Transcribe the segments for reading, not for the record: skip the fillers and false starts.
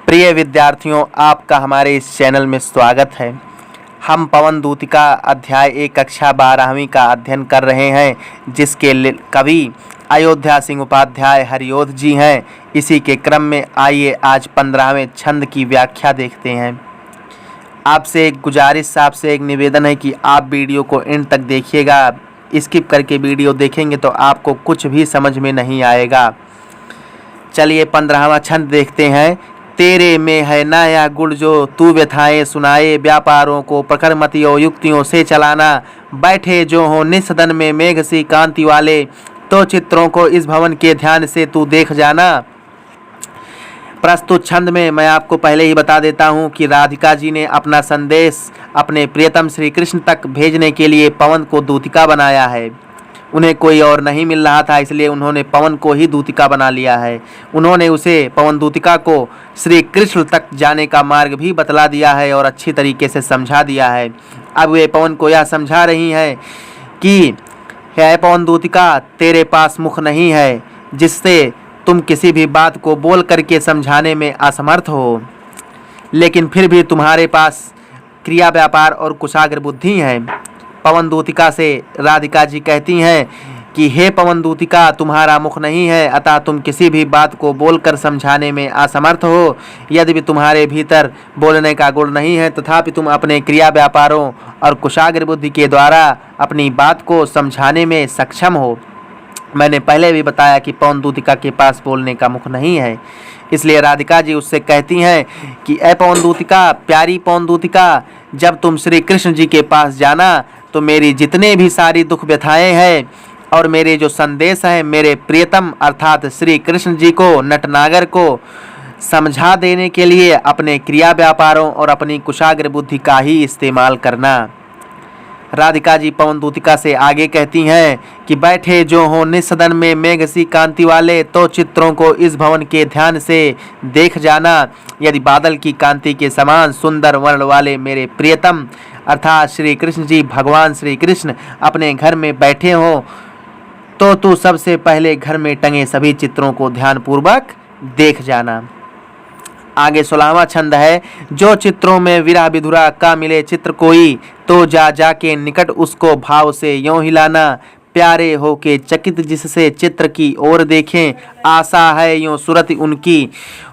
प्रिय विद्यार्थियों, आपका हमारे इस चैनल में स्वागत है। हम पवन दूतिका अध्याय 1 कक्षा 12वीं का अध्ययन कर रहे हैं, जिसके कवि अयोध्या सिंह उपाध्याय हरिओध जी हैं। इसी के क्रम में आइए आज 15वें छंद की व्याख्या देखते हैं। आपसे एक गुजारिश, आपसे एक निवेदन है कि आप वीडियो को एंड तक देखिएगा। स्किप करके वीडियो देखेंगे तो आपको कुछ भी समझ में नहीं आएगा। चलिए 15वां छंद देखते हैं। तेरे में है नया गुण जो तू व्यथाएं सुनाए, व्यापारों को प्रखरमतियों युक्तियों से चलाना। बैठे जो हो निस्सदन में मेघ सी कांति वाले, तो चित्रों को इस भवन के ध्यान से तू देख जाना। प्रस्तुत छंद में मैं आपको पहले ही बता देता हूं कि राधिका जी ने अपना संदेश अपने प्रियतम श्री कृष्ण तक भेजने के लिए पवन को दूतिका बनाया है। उन्हें कोई और नहीं मिल रहा था, इसलिए उन्होंने पवन को ही दूतिका बना लिया है। उन्होंने उसे पवन दूतिका को श्री कृष्ण तक जाने का मार्ग भी बतला दिया है और अच्छी तरीके से समझा दिया है। अब वे पवन को यह समझा रही हैं कि हे पवन दूतिका, तेरे पास मुख नहीं है जिससे तुम किसी भी बात को बोल करके समझाने में असमर्थ हो, लेकिन फिर भी तुम्हारे पास क्रिया व्यापार और कुशाग्र बुद्धि है। पवन दूतिका से राधिका जी कहती हैं कि हे पवन दूतिका, तुम्हारा मुख नहीं है, अतः तुम किसी भी बात को बोलकर समझाने में असमर्थ हो। यद्यपि तुम्हारे भीतर बोलने का गुण नहीं है, तथापि तुम अपने क्रिया व्यापारों और कुशाग्र बुद्धि के द्वारा अपनी बात को समझाने में सक्षम हो। मैंने पहले भी बताया कि पवन दूतिका के पास बोलने का मुख नहीं है, इसलिए राधिका जी उससे कहती हैं कि ए पवन दूतिका, प्यारी पवन दूतिका, जब तुम श्री कृष्ण जी के पास जाना तो मेरी जितने भी सारी दुख व्यथाएं हैं और मेरे जो संदेश हैं, मेरे प्रियतम अर्थात श्री कृष्ण जी को, नटनागर को समझा देने के लिए अपने क्रिया व्यापारों और अपनी कुशाग्र बुद्धि का ही इस्तेमाल करना। राधिका जी पवन दूतिका से आगे कहती हैं कि बैठे जो हो निस्सदन में मेघ सी कांति वाले, तो चित्रों को इस भवन के ध्यान से देख जाना। यदि बादल की कांति के समान सुंदर वर्ण वाले मेरे प्रियतम अर्थात श्री कृष्ण जी, भगवान श्री कृष्ण अपने घर में बैठे हो, तो तू सबसे पहले घर में टंगे सभी चित्रों को ध्यानपूर्वक देख जाना। आगे 16वां छंद है। जो चित्रों में विरह विधुरा का मिले चित्र कोई, तो जा जाके निकट उसको भाव से यों हिलाना। प्यारे हो के चकित जिससे चित्र की ओर देखें, आशा है यों सूरत उनकी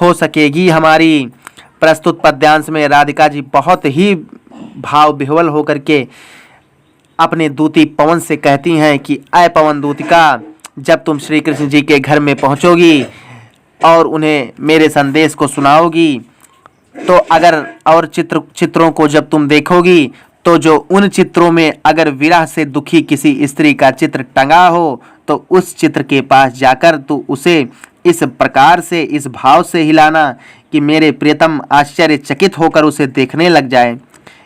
हो सकेगी हमारी। प्रस्तुत पद्यांश में राधिका जी बहुत ही भाव विह्वल होकर के अपने दूती पवन से कहती हैं कि ऐ पवन दूतिका, जब तुम श्री कृष्ण जी के घर में पहुंचोगी और उन्हें मेरे संदेश को सुनाओगी, तो अगर और चित्रों को जब तुम देखोगी, तो जो उन चित्रों में अगर विरह से दुखी किसी स्त्री का चित्र टंगा हो, तो उस चित्र के पास जाकर तू उसे इस प्रकार से, इस भाव से हिलाना कि मेरे प्रियतम आश्चर्यचकित होकर उसे देखने लग जाए।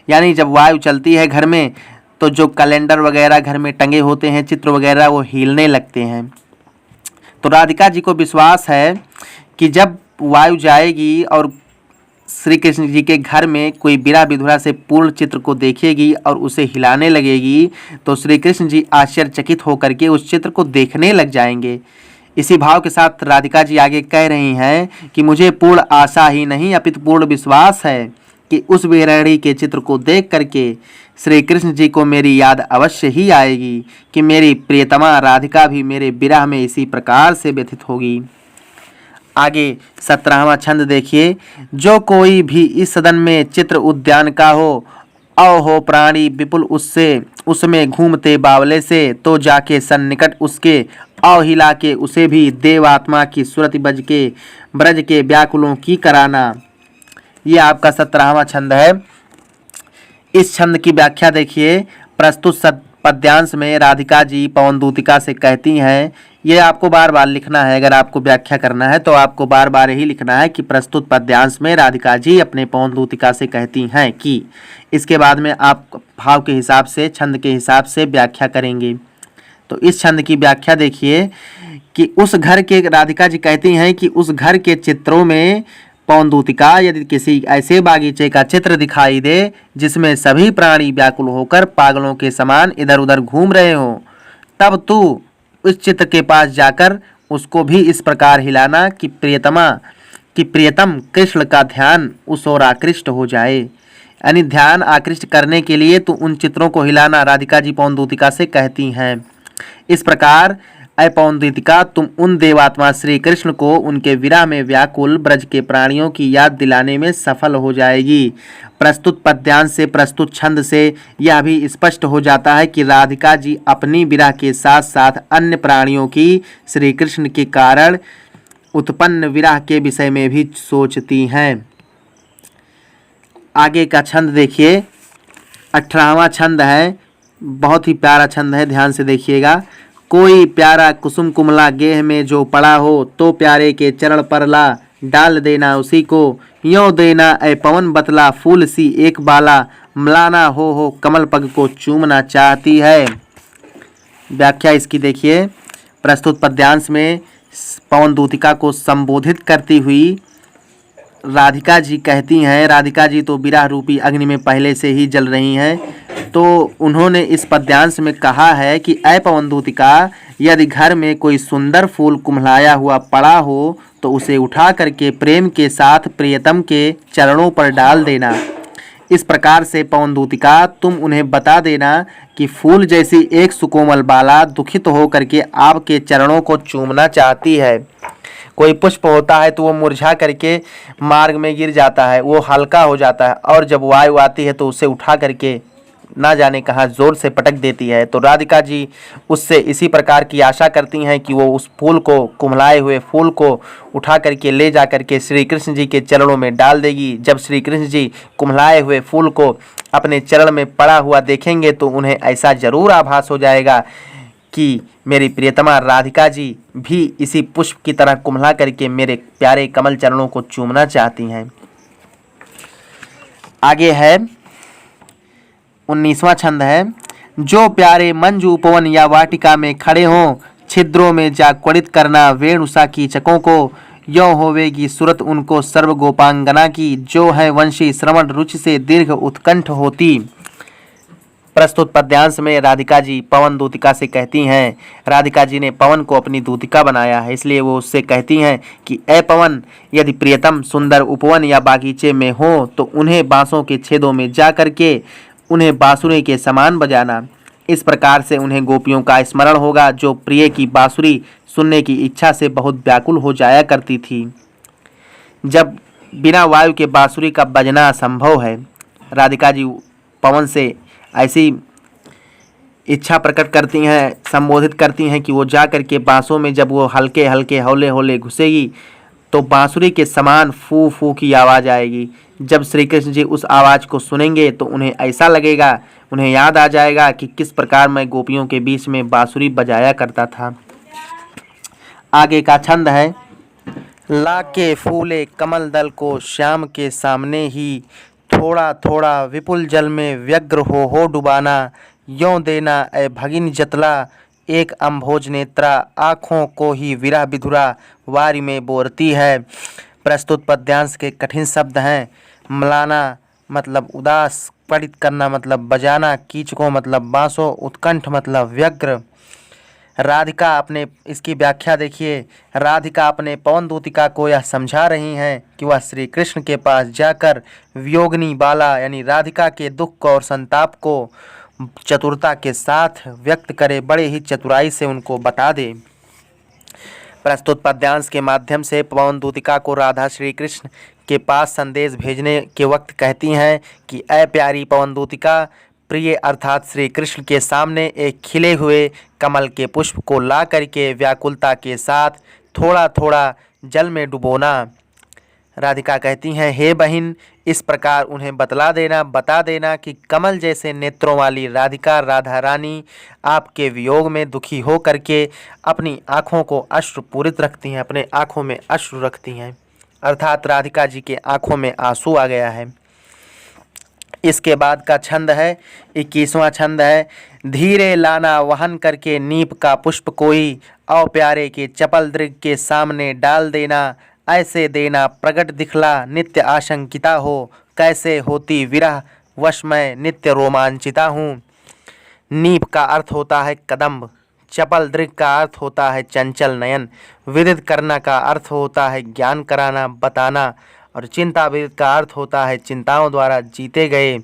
यानी जब वायु चलती है घर में, तो जो कैलेंडर वगैरह घर में टंगे होते हैं, चित्र वगैरह, वो हिलने लगते हैं। तो राधिका जी को विश्वास है कि जब वायु जाएगी और श्री कृष्ण जी के घर में कोई विरह विधुरा से पूर्ण चित्र को देखेगी और उसे हिलाने लगेगी, तो श्री कृष्ण जी आश्चर्यचकित होकर के उस चित्र को देखने लग जाएंगे। इसी भाव के साथ राधिका जी आगे कह रही हैं कि मुझे पूर्ण आशा ही नहीं अपितु पूर्ण विश्वास है कि उस विरहणी के चित्र को देख करके श्री कृष्ण जी को मेरी याद अवश्य ही आएगी कि मेरी प्रियतमा राधिका भी मेरे विरह में इसी प्रकार से व्यथित होगी। आगे 17वां छंद देखिए। जो कोई भी इस सदन में चित्र उद्यान का हो, औ हो प्राणी विपुल उससे, उसमें घूमते बावले से, तो जाके सन्निकट उसके औ हिला के उसे भी देवात्मा की सुरति बज के ब्रज के व्याकुलों की कराना। ये आपका 17वां छंद है। इस छंद की व्याख्या देखिए। प्रस्तुत पद्यांश में राधिका जी पवन दूतिका से कहती हैं, ये आपको बार बार लिखना है। अगर आपको व्याख्या करना है तो आपको बार बार ही लिखना है कि प्रस्तुत पद्यांश में राधिका जी अपने पवन दूतिका से कहती हैं कि, इसके बाद में आप भाव के हिसाब से, छंद के हिसाब से व्याख्या करेंगे। तो इस छंद की व्याख्या देखिए कि उस घर के, राधिका जी कहती हैं कि उस घर के चित्रों में पवन दूतिका, यदि किसी ऐसे बागीचे का चित्र दिखाई दे जिसमें सभी प्राणी व्याकुल होकर पागलों के समान इधर उधर घूम रहे हों, तब तू उस चित्र के पास जाकर उसको भी इस प्रकार हिलाना कि प्रियतमा, कि प्रियतम कृष्ण का ध्यान उस ओर आकृष्ट हो जाए। यानी ध्यान आकृष्ट करने के लिए तो उन चित्रों को हिलाना, राधिका जी पवन दूतिका से कहती हैं। इस प्रकार अय पवन दूतिका, तुम उन देवात्मा श्री कृष्ण को उनके विरह में व्याकुल ब्रज के प्राणियों की याद दिलाने में सफल हो जाएगी। प्रस्तुत पद्यांश से, प्रस्तुत छंद से यह भी स्पष्ट हो जाता है कि राधिका जी अपनी विरह के साथ साथ अन्य प्राणियों की श्री कृष्ण के कारण उत्पन्न विरह के विषय में भी सोचती हैं। आगे का छंद देखिए, 18वां छंद है, बहुत ही प्यारा छंद है, ध्यान से देखिएगा। कोई प्यारा कुसुम कुमला गेह में जो पड़ा हो, तो प्यारे के चरण पर ला डाल देना उसी को, यों देना ऐ पवन बतला फूल सी एक बाला, मलाना हो कमल पग को चूमना चाहती है। व्याख्या इसकी देखिए। प्रस्तुत पद्यांश में पवन दूतिका को संबोधित करती हुई राधिका जी कहती हैं, राधिका जी तो विरह रूपी अग्नि में पहले से ही जल रही हैं, तो उन्होंने इस पद्यांश में कहा है कि ऐ पवन दूतिका, यदि घर में कोई सुंदर फूल कुम्हलाया हुआ पड़ा हो तो उसे उठा करके प्रेम के साथ प्रियतम के चरणों पर डाल देना। इस प्रकार से पवन दूतिका, तुम उन्हें बता देना कि फूल जैसी एक सुकोमल बाला दुखित हो करके आपके चरणों को चूमना चाहती है। कोई पुष्प होता है तो वो मुरझा करके मार्ग में गिर जाता है, वो हल्का हो जाता है, और जब वायु आती है तो उसे उठा करके ना जाने कहाँ जोर से पटक देती है। तो राधिका जी उससे इसी प्रकार की आशा करती हैं कि वो उस फूल को, कुम्हलाए हुए फूल को उठा करके ले जा करके श्री कृष्ण जी के चरणों में डाल देगी। जब श्री कृष्ण जी कुम्हलाए हुए फूल को अपने चरण में पड़ा हुआ देखेंगे तो उन्हें ऐसा जरूर आभास हो जाएगा कि मेरी प्रियतमा राधिका जी भी इसी पुष्प की तरह कुम्हला करके मेरे प्यारे कमल चरणों को चूमना चाहती हैं। आगे है 19वां छंद है, जो प्यारे मंजू उपवन या वाटिका में खड़े हों, छिद्रों में जा क्वड़ित करना वेणुसा की चकों को, यों होवेगी सुरत उनको सर्व गोपांगना की, जो है वंशी श्रवण रुचि से दीर्घ उत्कंठ होती। प्रस्तुत पद्यांश में राधिका जी पवन दूतिका से कहती हैं, राधिका जी ने पवन को अपनी दूतिका बनाया है, इसलिए वो उससे कहती हैं कि ए पवन, यदि प्रियतम सुंदर उपवन या बागीचे में हो तो उन्हें बांसों के छेदों में जा करके उन्हें बांसुरी के समान बजाना। इस प्रकार से उन्हें गोपियों का स्मरण होगा, जो प्रिय की बांसुरी सुनने की इच्छा से बहुत व्याकुल हो जाया करती थी। जब बिना वायु के बांसुरी का बजना असंभव है, राधिका जी पवन से ऐसी इच्छा प्रकट करती हैं, संबोधित करती हैं कि वो जा कर के बांसों में जब वो हल्के हल्के हौले हौले घुसेगी तो बांसुरी के समान फू फू की आवाज़ आएगी। जब श्री कृष्ण जी उस आवाज़ को सुनेंगे तो उन्हें ऐसा लगेगा, उन्हें याद आ जाएगा कि किस प्रकार मैं गोपियों के बीच में बांसुरी बजाया करता था। आगे का छंद है, लाके फूले कमल दल को श्याम के सामने ही, थोड़ा थोड़ा विपुल जल में व्यग्र हो डुबाना, यों देना ए भगिन जतला एक अम्भोज नेत्रा, आँखों को ही विरह विधुरा वारी में बोरती है। प्रस्तुत पद्यांश के कठिन शब्द हैं। मलाना मतलब उदास, पीड़ित करना मतलब बजाना, कीचकों मतलब बांसों, उत्कंठ मतलब व्यग्र। राधिका अपने, इसकी व्याख्या देखिए, राधिका अपने पवन दूतिका को यह समझा रही हैं कि वह श्री कृष्ण के पास जाकर वियोगिनी बाला यानी राधिका के दुख और संताप को चतुरता के साथ व्यक्त करे, बड़े ही चतुराई से उनको बता दे। प्रस्तुत पद्यांश के माध्यम से पवन दूतिका को राधा श्री कृष्ण के पास संदेश भेजने के वक्त कहती हैं कि ऐ प्यारी पवन दूतिका, प्रिय अर्थात श्री कृष्ण के सामने एक खिले हुए कमल के पुष्प को ला करके व्याकुलता के साथ थोड़ा थोड़ा जल में डुबोना। राधिका कहती हैं, हे बहन, इस प्रकार उन्हें बता देना कि कमल जैसे नेत्रों वाली राधिका राधा रानी आपके वियोग में दुखी हो करके अपनी आँखों को अश्रुपूरित रखती हैं, अपने आँखों में अश्रु रखती हैं, अर्थात राधिका जी के आँखों में आंसू आ गया है। इसके बाद का छंद है 21वां छंद है, धीरे लाना वहन करके नीप का पुष्प कोई, औ प्यारे के चपल दृग के सामने डाल देना, ऐसे देना प्रगट दिखला नित्य आशंकिता हो, कैसे होती विरह वश मैं नित्य रोमांचिता हूँ। नीप का अर्थ होता है कदम्ब, चपल दृग का अर्थ होता है चंचल नयन। विदित करना का अर्थ होता है ज्ञान कराना, बताना। और चिंता विदित का अर्थ होता है चिंताओं द्वारा जीते गए।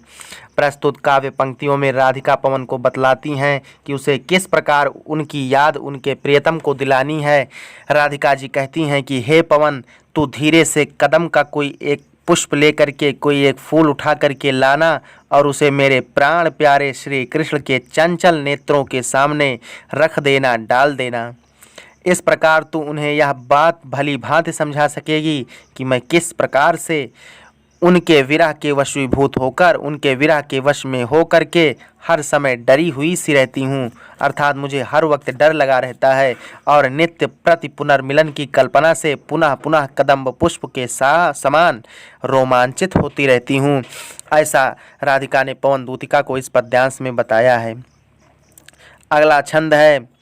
प्रस्तुत काव्य पंक्तियों में राधिका पवन को बतलाती हैं कि उसे किस प्रकार उनकी याद उनके प्रियतम को दिलानी है। राधिका जी कहती हैं कि हे पवन, तू धीरे से कदम का कोई एक पुष्प लेकर के, कोई एक फूल उठा करके लाना और उसे मेरे प्राण प्यारे श्री कृष्ण के चंचल नेत्रों के सामने रख देना, डाल देना। इस प्रकार तू उन्हें यह बात भली भांति समझा सकेगी कि मैं किस प्रकार से उनके विरह के वशीभूत होकर, उनके विरह के वश में होकर के हर समय डरी हुई सी रहती हूँ। अर्थात मुझे हर वक्त डर लगा रहता है और नित्य प्रति पुनर्मिलन की कल्पना से पुनः पुनः कदम्ब पुष्प के समान रोमांचित होती रहती हूँ। ऐसा राधिका ने पवन दूतिका को इस पद्यांश में बताया है। अगला छंद है,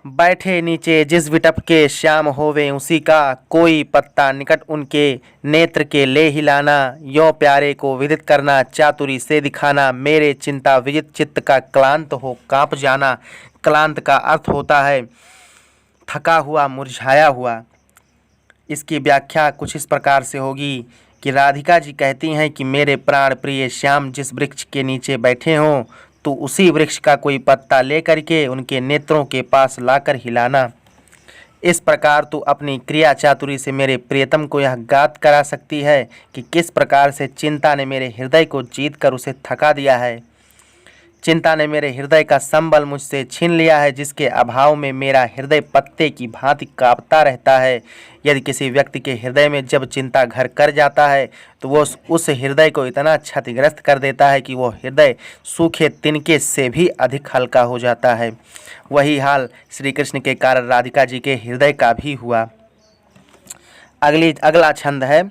बैठे नीचे जिस विटप के श्याम होवे उसी का, कोई पत्ता निकट उनके नेत्र के ले हिलाना। यो प्यारे को विदित करना, चातुरी से दिखाना, मेरे चिंता विजित चित्त का क्लांत हो काँप जाना। क्लांत का अर्थ होता है थका हुआ, मुरझाया हुआ। इसकी व्याख्या कुछ इस प्रकार से होगी कि राधिका जी कहती हैं कि मेरे प्राण प्रिय श्याम जिस वृक्ष के नीचे बैठे हों, तो उसी वृक्ष का कोई पत्ता लेकर के उनके नेत्रों के पास लाकर हिलाना। इस प्रकार तू अपनी क्रिया चातुरी से मेरे प्रियतम को यह गात करा सकती है कि किस प्रकार से चिंता ने मेरे हृदय को जीत कर उसे थका दिया है। चिंता ने मेरे हृदय का संबल मुझसे छीन लिया है, जिसके अभाव में मेरा हृदय पत्ते की भांति कांपता रहता है। यदि किसी व्यक्ति के हृदय में जब चिंता घर कर जाता है तो वो उस हृदय को इतना क्षतिग्रस्त कर देता है कि वो हृदय सूखे तिनके से भी अधिक हल्का हो जाता है। वही हाल श्री कृष्ण के कारण राधिका जी के हृदय का भी हुआ। अगला छंद है,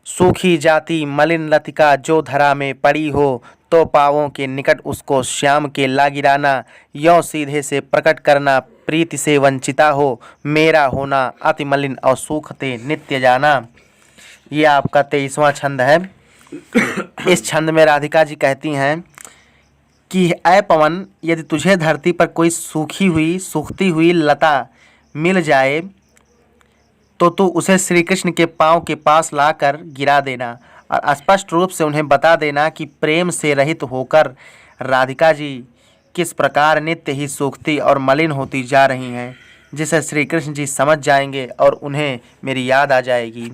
सूखी जाति मलिन लतिका जो धरा में पड़ी हो, तो पावों के निकट उसको श्याम के ला गिराना। यों सीधे से प्रकट करना, प्रीति से वंचिता हो, मेरा होना अति मलिन और सूखते नित्य जाना। ये आपका 23वां छंद है। इस छंद में राधिका जी कहती हैं कि ऐ पवन, यदि तुझे धरती पर कोई सूखती हुई लता मिल जाए तो तू उसे श्री कृष्ण के पाँव के पास लाकर गिरा देना और स्पष्ट रूप से उन्हें बता देना कि प्रेम से रहित होकर राधिका जी किस प्रकार नित्य ही सूखती और मलिन होती जा रही हैं, जिसे श्री कृष्ण जी समझ जाएंगे और उन्हें मेरी याद आ जाएगी।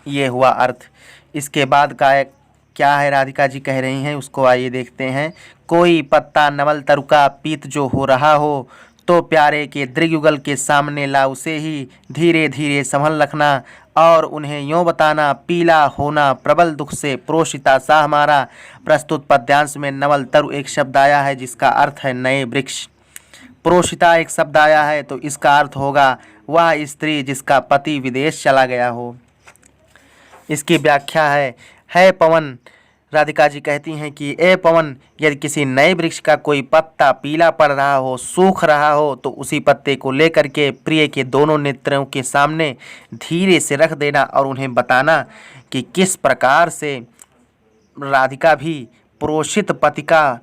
ये हुआ अर्थ। इसके बाद का क्या है राधिका जी कह रही हैं, उसको आइए देखते हैं। कोई पत्ता नवल तरुका पीत जो हो रहा हो, तो प्यारे के दृगयुगल के सामने ला उसे ही धीरे धीरे संभल रखना और उन्हें यों बताना, पीला होना प्रबल दुख से प्रोषिता सा हमारा। प्रस्तुत पद्यांश में नवल तरु एक शब्द आया है जिसका अर्थ है नए वृक्ष। प्रोषिता एक शब्द आया है तो इसका अर्थ होगा वह स्त्री जिसका पति विदेश चला गया हो। इसकी व्याख्या है पवन, राधिका जी कहती हैं कि ए पवन, यदि किसी नए वृक्ष का कोई पत्ता पीला पड़ रहा हो, सूख रहा हो, तो उसी पत्ते को लेकर के प्रिय के दोनों नेत्रों के सामने धीरे से रख देना और उन्हें बताना कि किस प्रकार से राधिका भी प्रोषित पतिका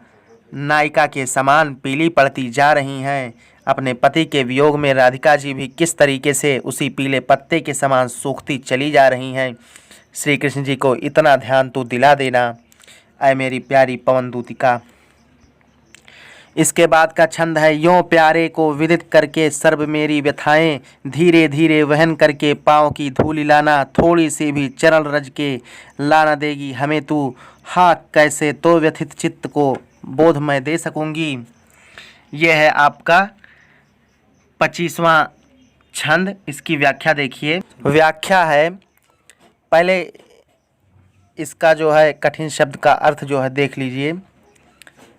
नायिका के समान पीली पड़ती जा रही हैं। अपने पति के वियोग में राधिका जी भी किस तरीके से उसी पीले पत्ते के समान सूखती चली जा रही हैं। श्री कृष्ण जी को इतना ध्यान तू दिला देना, ऐ मेरी प्यारी पवन दूतिका। इसके बाद का छंद है, यों प्यारे को विदित करके सर्व मेरी व्यथाएं, धीरे धीरे वहन करके पाँव की धूलि लाना। थोड़ी सी भी चरण रज के लाना देगी हमें तू, हाँ कैसे तो व्यथित चित्त को बोध मैं दे सकूंगी। यह है आपका 25वां छंद। इसकी व्याख्या देखिए। व्याख्या है, पहले इसका जो है कठिन शब्द का अर्थ जो है देख लीजिए।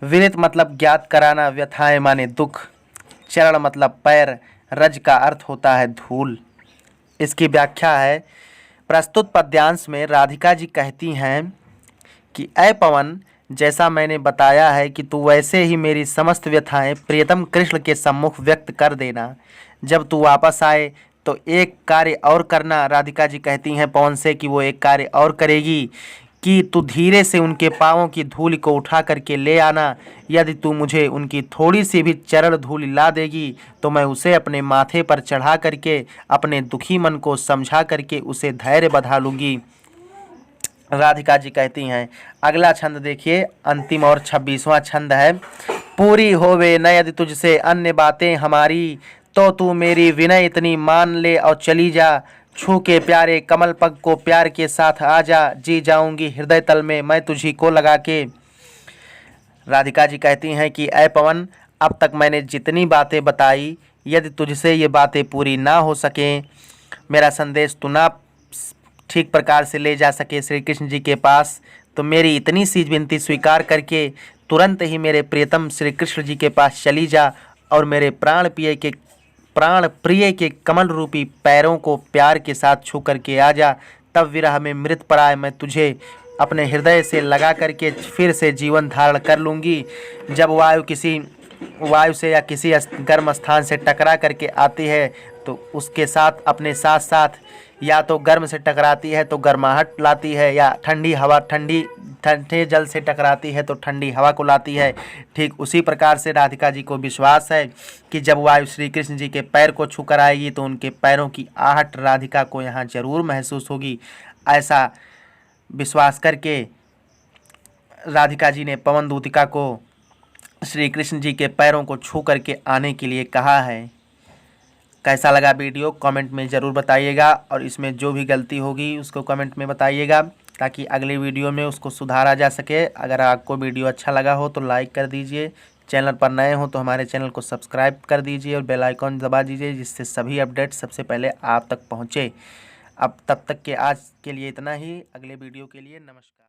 विदित मतलब ज्ञात कराना, व्यथाएं माने दुख, चरण मतलब पैर, रज का अर्थ होता है धूल। इसकी व्याख्या है, प्रस्तुत पद्यांश में राधिका जी कहती हैं कि ऐ पवन, जैसा मैंने बताया है कि तू वैसे ही मेरी समस्त व्यथाएं प्रियतम कृष्ण के सम्मुख व्यक्त कर देना। जब तू वापस आए तो एक कार्य और करना। राधिका जी कहती हैं पवन से कि वो एक कार्य और करेगी कि तू धीरे से उनके पाँवों की धूल को उठा करके ले आना। यदि तू मुझे उनकी थोड़ी सी भी चरण धूल ला देगी तो मैं उसे अपने माथे पर चढ़ा करके अपने दुखी मन को समझा करके उसे धैर्य बंधा लूँगी। राधिका जी कहती हैं। अगला छंद देखिए, अंतिम और 26वां छंद है। पूरी होवे न यदि तुझसे अन्य बातें हमारी, तो तू मेरी विनय इतनी मान ले और चली जा। छू के प्यारे कमल पग को प्यार के साथ आ जा, जी जाऊंगी हृदय तल में मैं तुझी को लगा के। राधिका जी कहती हैं कि ऐ पवन, अब तक मैंने जितनी बातें बताई, यदि तुझसे ये बातें पूरी ना हो सकें, मेरा संदेश तू ना ठीक प्रकार से ले जा सके श्री कृष्ण जी के पास, तो मेरी इतनी सी विनती स्वीकार करके तुरंत ही मेरे प्रियतम श्री कृष्ण जी के पास चली जा और मेरे प्राण प्रिय के कमल रूपी पैरों को प्यार के साथ छू करके आ जा। तब विरह में मृत पराए मैं तुझे अपने हृदय से लगा करके फिर से जीवन धारण कर लूँगी। जब वायु से या किसी गर्म स्थान से टकरा करके आती है तो उसके साथ अपने साथ साथ या तो गर्म से टकराती है तो गर्माहट लाती है, या ठंडे जल से टकराती है तो ठंडी हवा को लाती है। ठीक उसी प्रकार से राधिका जी को विश्वास है कि जब वायु श्री कृष्ण जी के पैर को छू कर आएगी तो उनके पैरों की आहट राधिका को यहाँ जरूर महसूस होगी। ऐसा विश्वास करके राधिका जी ने पवन दूतिका को श्री कृष्ण जी के पैरों को छू करके आने के लिए कहा है। कैसा लगा वीडियो कमेंट में ज़रूर बताइएगा, और इसमें जो भी गलती होगी उसको कमेंट में बताइएगा ताकि अगली वीडियो में उसको सुधारा जा सके। अगर आपको वीडियो अच्छा लगा हो तो लाइक कर दीजिए, चैनल पर नए हो तो हमारे चैनल को सब्सक्राइब कर दीजिए और बेल आइकॉन दबा दीजिए, जिससे सभी अपडेट सबसे पहले आप तक पहुँचे। अब तब तक के आज के लिए इतना ही। अगले वीडियो के लिए नमस्कार।